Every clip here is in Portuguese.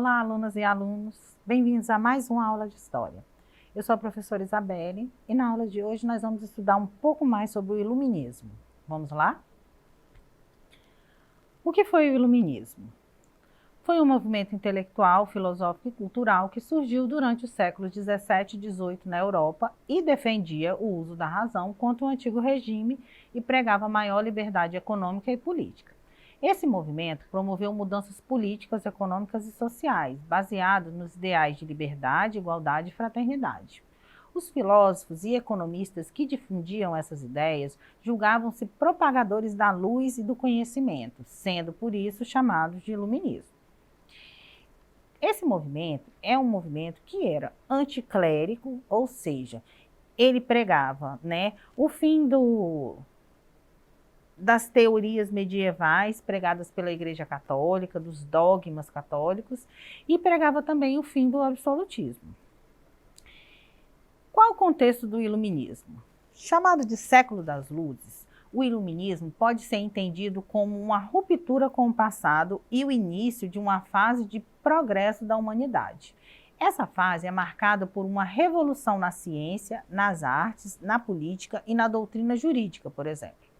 Olá, alunas e alunos, bem-vindos a mais uma aula de História. Eu sou a professora Isabelle e na aula de hoje nós vamos estudar um pouco mais sobre o Iluminismo. Vamos lá? O que foi o Iluminismo? Foi um movimento intelectual, filosófico e cultural que surgiu durante os séculos 17 e 18 na Europa e defendia o uso da razão contra o antigo regime e pregava maior liberdade econômica e política. Esse movimento promoveu mudanças políticas, econômicas e sociais, baseados nos ideais de liberdade, igualdade e fraternidade. Os filósofos e economistas que difundiam essas ideias julgavam-se propagadores da luz e do conhecimento, sendo por isso chamados de iluministas. Esse movimento é um movimento que era anticlérico, ou seja, ele pregava, o fim das teorias medievais pregadas pela Igreja Católica, dos dogmas católicos, e pregava também o fim do absolutismo. Qual o contexto do Iluminismo? Chamado de século das luzes, o Iluminismo pode ser entendido como uma ruptura com o passado e o início de uma fase de progresso da humanidade. Essa fase é marcada por uma revolução na ciência, nas artes, na política e na doutrina jurídica, por exemplo.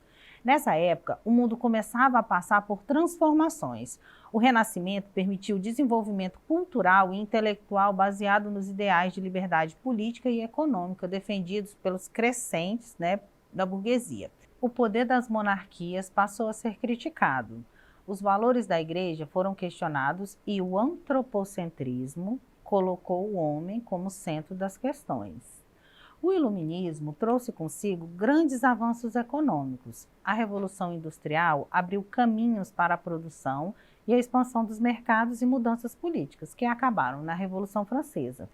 Nessa época, o mundo começava a passar por transformações. O Renascimento permitiu o desenvolvimento cultural e intelectual baseado nos ideais de liberdade política e econômica defendidos pelos crescentes da burguesia. O poder das monarquias passou a ser criticado. Os valores da Igreja foram questionados e o antropocentrismo colocou o homem como centro das questões. O Iluminismo trouxe consigo grandes avanços econômicos. A Revolução Industrial abriu caminhos para a produção e a expansão dos mercados e mudanças políticas, que acabaram na Revolução Francesa.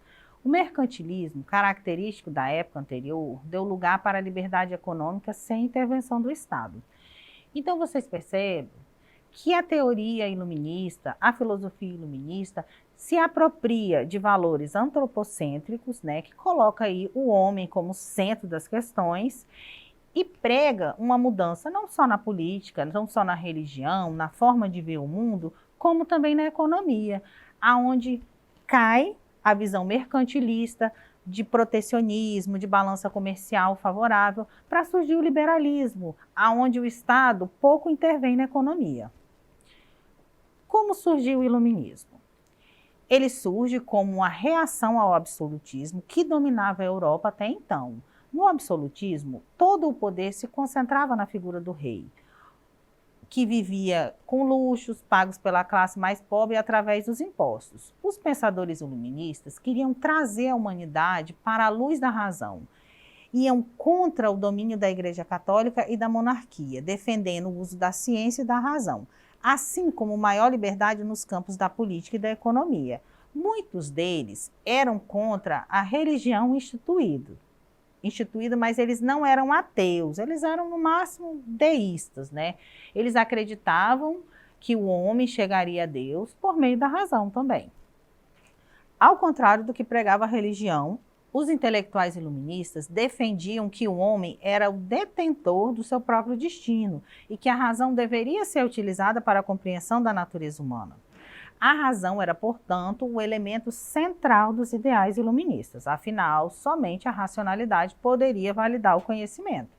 O mercantilismo, característico da época anterior, deu lugar para a liberdade econômica sem intervenção do Estado. Então vocês percebem que a teoria iluminista, a filosofia iluminista, se apropria de valores antropocêntricos, que coloca aí o homem como centro das questões e prega uma mudança não só na política, não só na religião, na forma de ver o mundo, como também na economia, aonde cai a visão mercantilista, de protecionismo, de balança comercial favorável, para surgir o liberalismo, aonde o Estado pouco intervém na economia. Como surgiu o Iluminismo? Ele surge como uma reação ao absolutismo que dominava a Europa até então. No absolutismo, todo o poder se concentrava na figura do rei, que vivia com luxos pagos pela classe mais pobre através dos impostos. Os pensadores iluministas queriam trazer a humanidade para a luz da razão. Iam contra o domínio da Igreja Católica e da monarquia, defendendo o uso da ciência e da razão, assim como maior liberdade nos campos da política e da economia. Muitos deles eram contra a religião instituída, mas eles não eram ateus, eles eram no máximo deístas, Eles acreditavam que o homem chegaria a Deus por meio da razão também. Ao contrário do que pregava a religião, os intelectuais iluministas defendiam que o homem era o detentor do seu próprio destino e que a razão deveria ser utilizada para a compreensão da natureza humana. A razão era, portanto, o elemento central dos ideais iluministas, afinal, somente a racionalidade poderia validar o conhecimento.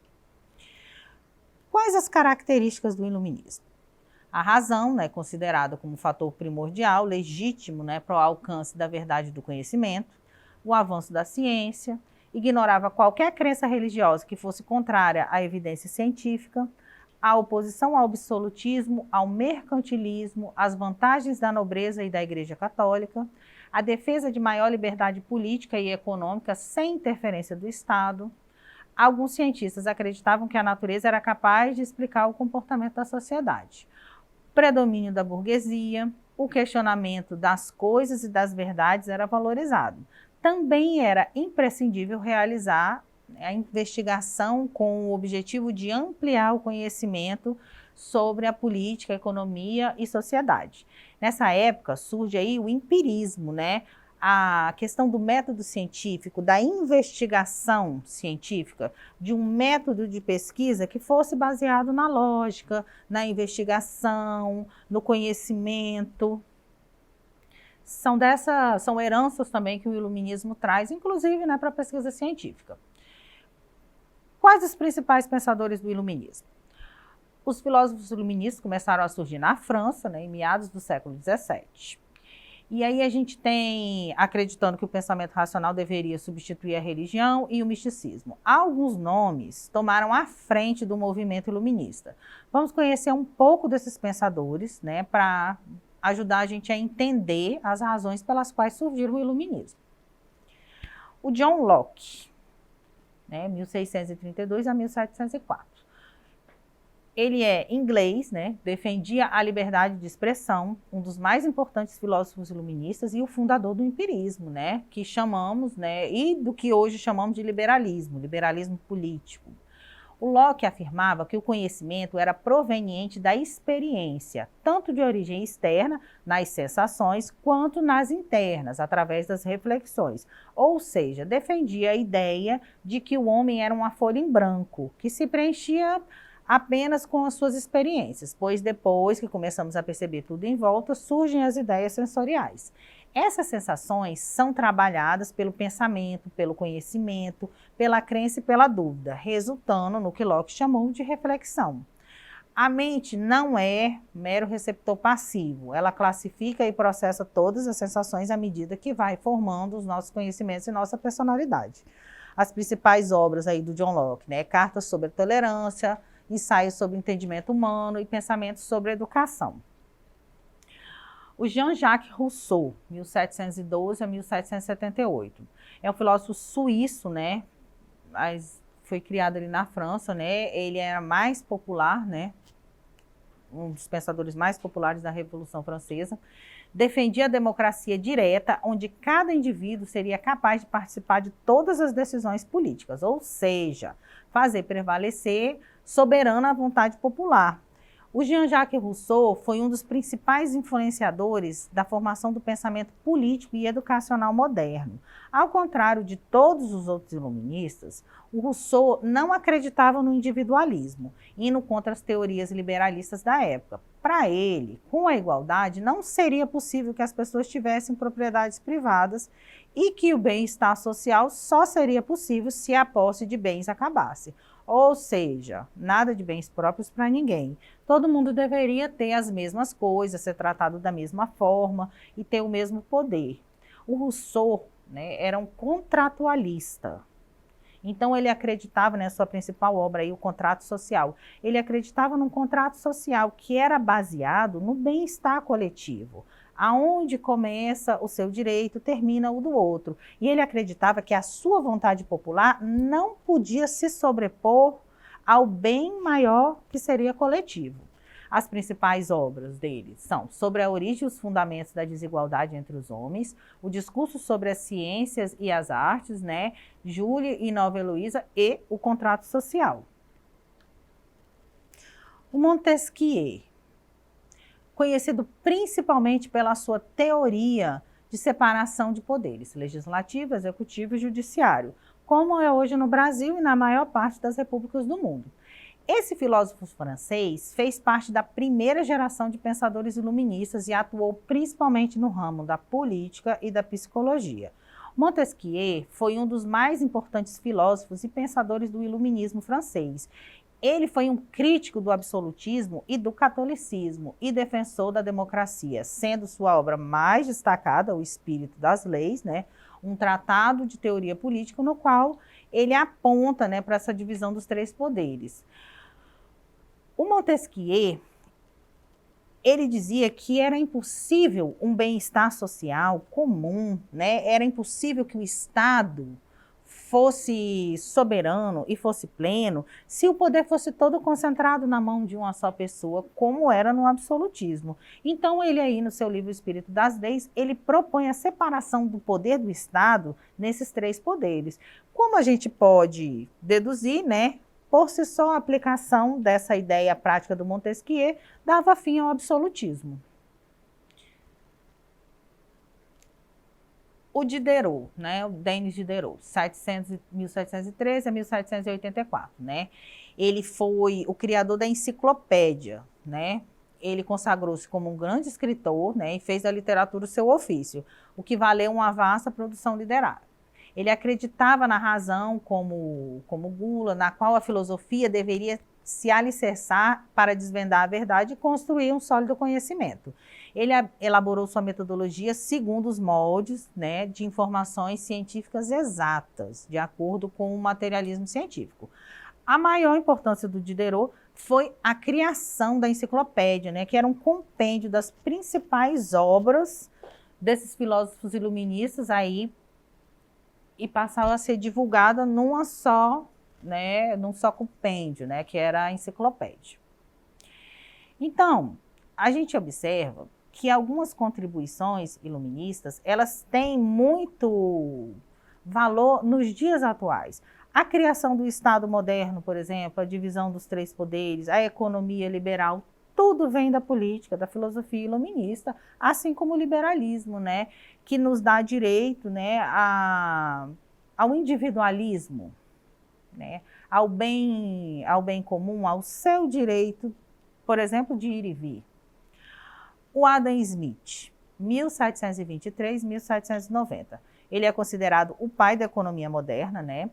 Quais as características do iluminismo? A razão é considerada como um fator primordial, legítimo para o alcance da verdade do conhecimento. O avanço da ciência, ignorava qualquer crença religiosa que fosse contrária à evidência científica, a oposição ao absolutismo, ao mercantilismo, as vantagens da nobreza e da Igreja Católica, a defesa de maior liberdade política e econômica sem interferência do Estado. Alguns cientistas acreditavam que a natureza era capaz de explicar o comportamento da sociedade. O predomínio da burguesia, o questionamento das coisas e das verdades era valorizado. Também era imprescindível realizar a investigação com o objetivo de ampliar o conhecimento sobre a política, a economia e sociedade. Nessa época surge aí o empirismo, a questão do método científico, da investigação científica, de um método de pesquisa que fosse baseado na lógica, na investigação, no conhecimento. são heranças também que o iluminismo traz, inclusive, né, para a pesquisa científica. Quais os principais pensadores do iluminismo? Os filósofos iluministas começaram a surgir na França, né, em meados do século XVII. E aí a gente tem, acreditando que o pensamento racional deveria substituir a religião e o misticismo. Alguns nomes tomaram a frente do movimento iluminista. Vamos conhecer um pouco desses pensadores, né, para ajudar a gente a entender as razões pelas quais surgiu o iluminismo. O John Locke, né, 1632 a 1704. Ele é inglês, né, defendia a liberdade de expressão, um dos mais importantes filósofos iluministas e o fundador do empirismo, né, que chamamos, né, e do que hoje chamamos de liberalismo político. O Locke afirmava que o conhecimento era proveniente da experiência, tanto de origem externa, nas sensações, quanto nas internas, através das reflexões. Ou seja, defendia a ideia de que o homem era uma folha em branco, que se preenchia apenas com as suas experiências, pois depois que começamos a perceber tudo em volta, surgem as ideias sensoriais. Essas sensações são trabalhadas pelo pensamento, pelo conhecimento, pela crença e pela dúvida, resultando no que Locke chamou de reflexão. A mente não é mero receptor passivo, ela classifica e processa todas as sensações à medida que vai formando os nossos conhecimentos e nossa personalidade. As principais obras aí do John Locke, né? Cartas sobre a tolerância, ensaios sobre o entendimento humano e pensamentos sobre a educação. O Jean-Jacques Rousseau, 1712 a 1778, é um filósofo suíço, né? Mas foi criado ali na França, né? Ele era mais popular, né? Um dos pensadores mais populares da Revolução Francesa. Defendia a democracia direta, onde cada indivíduo seria capaz de participar de todas as decisões políticas, ou seja, fazer prevalecer soberana a vontade popular. O Jean-Jacques Rousseau foi um dos principais influenciadores da formação do pensamento político e educacional moderno. Ao contrário de todos os outros iluministas, o Rousseau não acreditava no individualismo, indo contra as teorias liberalistas da época. Para ele, com a igualdade, não seria possível que as pessoas tivessem propriedades privadas e que o bem-estar social só seria possível se a posse de bens acabasse. Ou seja, nada de bens próprios para ninguém. Todo mundo deveria ter as mesmas coisas, ser tratado da mesma forma e ter o mesmo poder. O Rousseau, né, era um contratualista. Então ele acreditava, né, sua principal obra aí, o Contrato Social. Ele acreditava num contrato social que era baseado no bem-estar coletivo. Aonde começa o seu direito, termina o do outro. E ele acreditava que a sua vontade popular não podia se sobrepor ao bem maior que seria coletivo. As principais obras dele são Sobre a Origem e os Fundamentos da Desigualdade entre os Homens, o Discurso sobre as Ciências e as Artes, né, Júlia e Nova Heloísa e o Contrato Social. O Montesquieu, conhecido principalmente pela sua teoria de separação de poderes, legislativo, executivo e judiciário, como é hoje no Brasil e na maior parte das repúblicas do mundo. Esse filósofo francês fez parte da primeira geração de pensadores iluministas e atuou principalmente no ramo da política e da psicologia. Montesquieu foi um dos mais importantes filósofos e pensadores do iluminismo francês. Ele foi um crítico do absolutismo e do catolicismo e defensor da democracia, sendo sua obra mais destacada, O Espírito das Leis, né, um tratado de teoria política no qual ele aponta, né, para essa divisão dos três poderes. O Montesquieu, ele dizia que era impossível um bem-estar social comum, né, era impossível que o Estado fosse soberano e fosse pleno, se o poder fosse todo concentrado na mão de uma só pessoa, como era no absolutismo. Então ele aí no seu livro Espírito das Leis, ele propõe a separação do poder do Estado nesses três poderes. Como a gente pode deduzir, né? Por si só, a aplicação dessa ideia prática do Montesquieu dava fim ao absolutismo. O Diderot, né, o Denis Diderot, 1713 a 1784, né? Ele foi o criador da enciclopédia, né? ele consagrou-se como um grande escritor, né, e fez da literatura o seu ofício, o que valeu uma vasta produção literária. Ele acreditava na razão como bula, na qual a filosofia deveria se alicerçar para desvendar a verdade e construir um sólido conhecimento. Ele elaborou sua metodologia segundo os moldes, né, de informações científicas exatas, de acordo com o materialismo científico. A maior importância do Diderot foi a criação da enciclopédia, né, que era um compêndio das principais obras desses filósofos iluministas aí, e passava a ser divulgada num só compêndio, né, que era a enciclopédia. Então, a gente observa que algumas contribuições iluministas, elas têm muito valor nos dias atuais. A criação do Estado moderno, por exemplo, a divisão dos três poderes, a economia liberal, tudo vem da política, da filosofia iluminista, assim como o liberalismo, né, que nos dá direito, né, ao individualismo, né, ao bem comum, ao seu direito, por exemplo, de ir e vir. O Adam Smith, 1723-1790, ele é considerado o pai da economia moderna, né?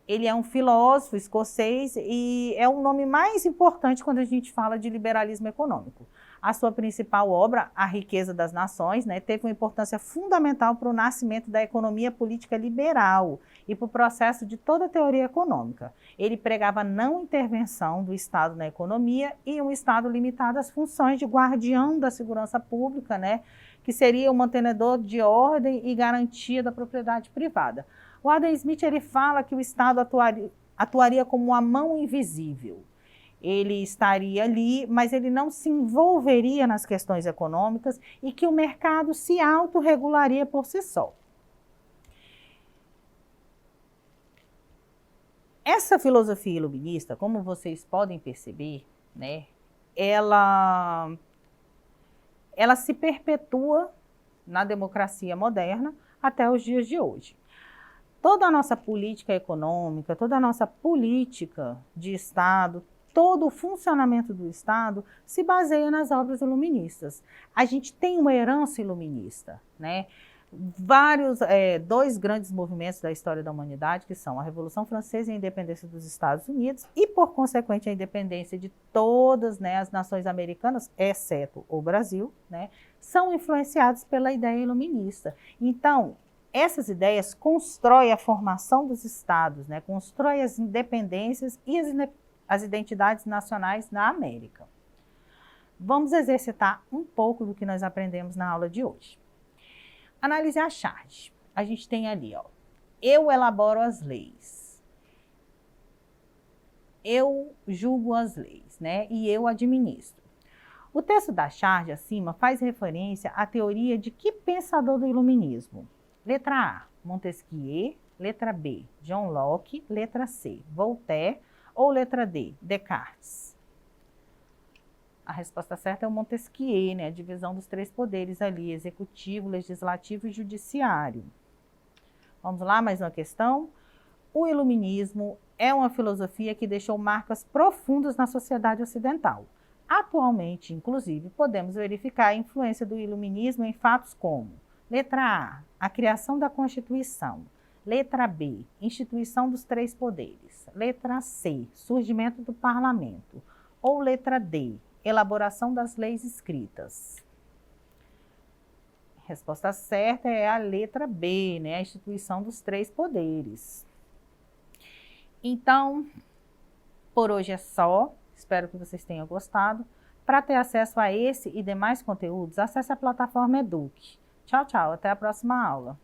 Ele é um filósofo escocês e é o nome mais importante quando a gente fala de liberalismo econômico. A sua principal obra, A Riqueza das Nações, né, teve uma importância fundamental para o nascimento da economia política liberal e para o processo de toda a teoria econômica. Ele pregava a não intervenção do Estado na economia e um Estado limitado às funções de guardião da segurança pública, né, que seria o mantenedor de ordem e garantia da propriedade privada. O Adam Smith, ele fala que o Estado atuaria como uma mão invisível. Ele estaria ali, mas ele não se envolveria nas questões econômicas e que o mercado se autorregularia por si só. Essa filosofia iluminista, como vocês podem perceber, né, ela se perpetua na democracia moderna até os dias de hoje. Toda a nossa política econômica, toda a nossa política de Estado, todo o funcionamento do Estado se baseia nas obras iluministas. A gente tem uma herança iluminista, né? Dois grandes movimentos da história da humanidade, que são a Revolução Francesa e a independência dos Estados Unidos, e, por consequente, a independência de todas, né, as nações americanas, exceto o Brasil, né, são influenciados pela ideia iluminista. Então, essas ideias constroem a formação dos estados, né? Constroem as independências e as identidades nacionais na América. Vamos exercitar um pouco do que nós aprendemos na aula de hoje. Análise à charge. A gente tem ali, ó, eu elaboro as leis, eu julgo as leis, né? E eu administro. O texto da charge acima faz referência à teoria de que pensador do iluminismo? Letra A, Montesquieu. Letra B, John Locke. Letra C, Voltaire. Ou letra D, Descartes? A resposta certa é o Montesquieu, né? A divisão dos três poderes ali, executivo, legislativo e judiciário. Vamos lá, mais uma questão. O iluminismo é uma filosofia que deixou marcas profundas na sociedade ocidental. Atualmente, inclusive, podemos verificar a influência do iluminismo em fatos como: letra A criação da Constituição. Letra B, instituição dos três poderes. Letra C, surgimento do parlamento. Ou letra D, elaboração das leis escritas. A resposta certa é a letra B, né? A instituição dos três poderes. Então, por hoje é só. Espero que vocês tenham gostado. Para ter acesso a esse e demais conteúdos, acesse a plataforma Eduque. Tchau, tchau. Até a próxima aula.